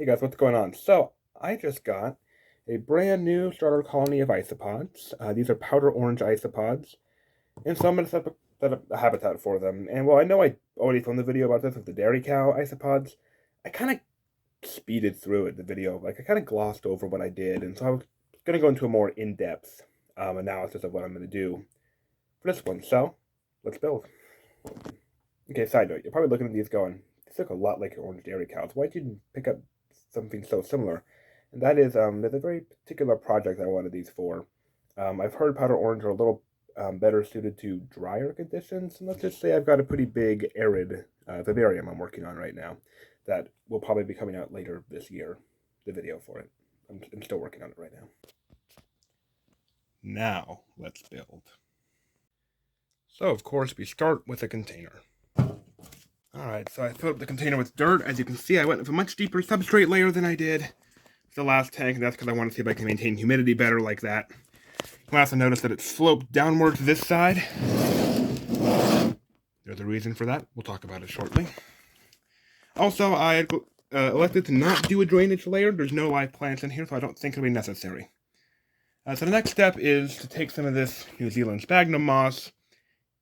Hey guys, what's going on? So, I just got a brand new starter colony of isopods. These are powder orange isopods, and so I'm going to set up a habitat for them. And well, I know I already filmed the video about this with the dairy cow isopods. I kind of speeded through it, the video. Like, I kind of glossed over what I did, and so I was going to go into a more in-depth analysis of what I'm going to do for this one. So, let's build. Okay, side note, you're probably looking at these going, these look a lot like your orange dairy cows. Why'd you pick up something so similar? And that is, there's a very particular project I wanted these for. I've heard powder orange are a little better suited to drier conditions. And let's just say I've got a pretty big arid vivarium I'm working on right now that will probably be coming out later this year, the video for it. I'm still working on it right now. Now, let's build. So, of course, we start with a container. Alright, so I filled up the container with dirt. As you can see, I went with a much deeper substrate layer than I did with the last tank, and that's because I want to see if I can maintain humidity better like that. You also notice that it sloped downward to this side. There's a reason for that. We'll talk about it shortly. Also, I elected to not do a drainage layer. There's no live plants in here, so I don't think it'll be necessary. So the next step is to take some of this New Zealand sphagnum moss,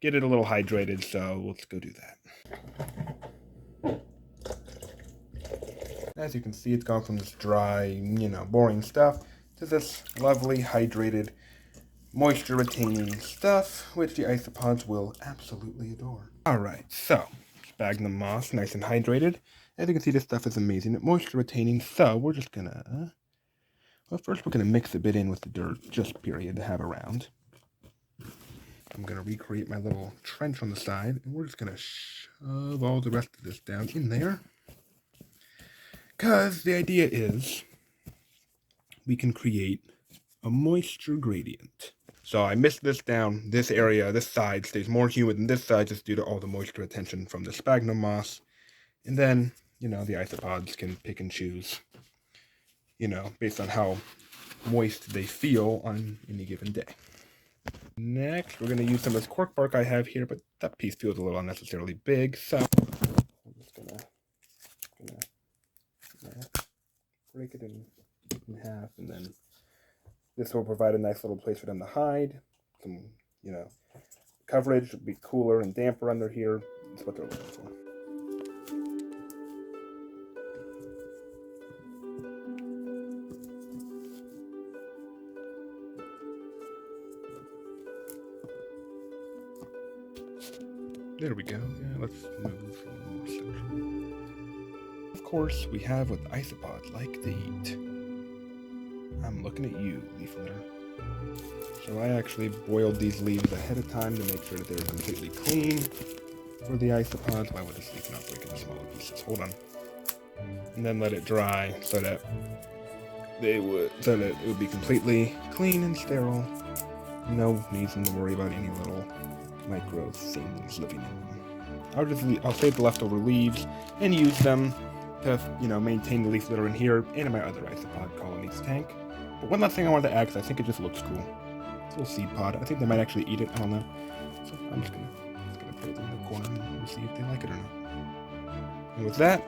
get it a little hydrated, so let's go do that. As you can see, it's gone from this dry, boring stuff to this lovely, hydrated, moisture-retaining stuff, which the isopods will absolutely adore. Alright, so, sphagnum moss, nice and hydrated. As you can see, this stuff is amazing. It's moisture-retaining, so we're just gonna, well, first we're gonna mix a bit in with the dirt, just period, to have around. I'm gonna recreate my little trench on the side, and we're just gonna shove all the rest of this down in there. Because the idea is we can create a moisture gradient. So I mist this down. This area, this side, stays more humid than this side just due to all the moisture retention from the sphagnum moss. And then, the isopods can pick and choose, based on how moist they feel on any given day. Next, we're going to use some of this cork bark I have here, but that piece feels a little unnecessarily big, so I'm just going to break it in half, and then this will provide a nice little place for them to hide. Some, coverage will be cooler and damper under here. That's what they're looking for. There we go. Yeah, let's move a little more central. Of course, we have what isopods like to eat. I'm looking at you, leaf litter. So I actually boiled these leaves ahead of time to make sure that they were completely clean for the isopods. Why would this leaf not break into smaller pieces? Hold on. And then let it dry so that it would be completely clean and sterile. No reason to worry about any little micro things living in them. I'll save the leftover leaves and use them to, maintain the leaf litter in here and in my other isopod colonies tank. But one last thing I wanted to add, because I think it just looks cool. It's a little seed pod. I think they might actually eat it. I don't know. So I'm just gonna put it in the corner and we'll see if they like it or not. And with that,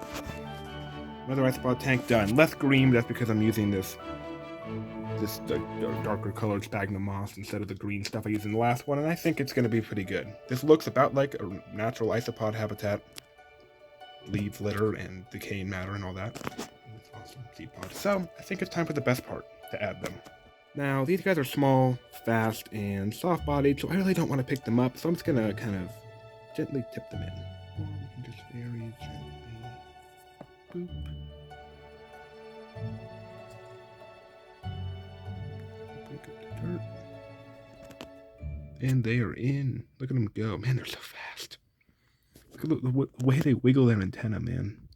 another isopod tank done. Less green, but that's because I'm using this darker colored sphagnum moss instead of the green stuff I used in the last one, and I think it's going to be pretty good. This looks about like a natural isopod habitat. Leaf litter and decaying matter and all that. That's awesome. Seed pod. So, I think it's time for the best part, to add them. Now, these guys are small, fast, and soft-bodied, so I really don't want to pick them up, so I'm just going to kind of gently tip them in. Or we can just very gently boop. Dirt. And they are in. Look at them go. Man, they're so fast. Look at the way they wiggle their antenna, man.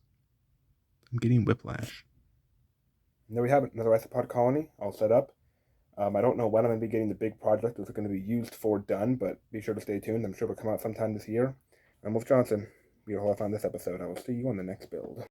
I'm getting whiplash. And there we have it. Another isopod colony all set up. I don't know when I'm going to be getting the big project that's going to be used for done, but be sure to stay tuned. I'm sure it'll come out sometime this year. I'm Wolf Johnson. Be all I found this episode. I will see you on the next build.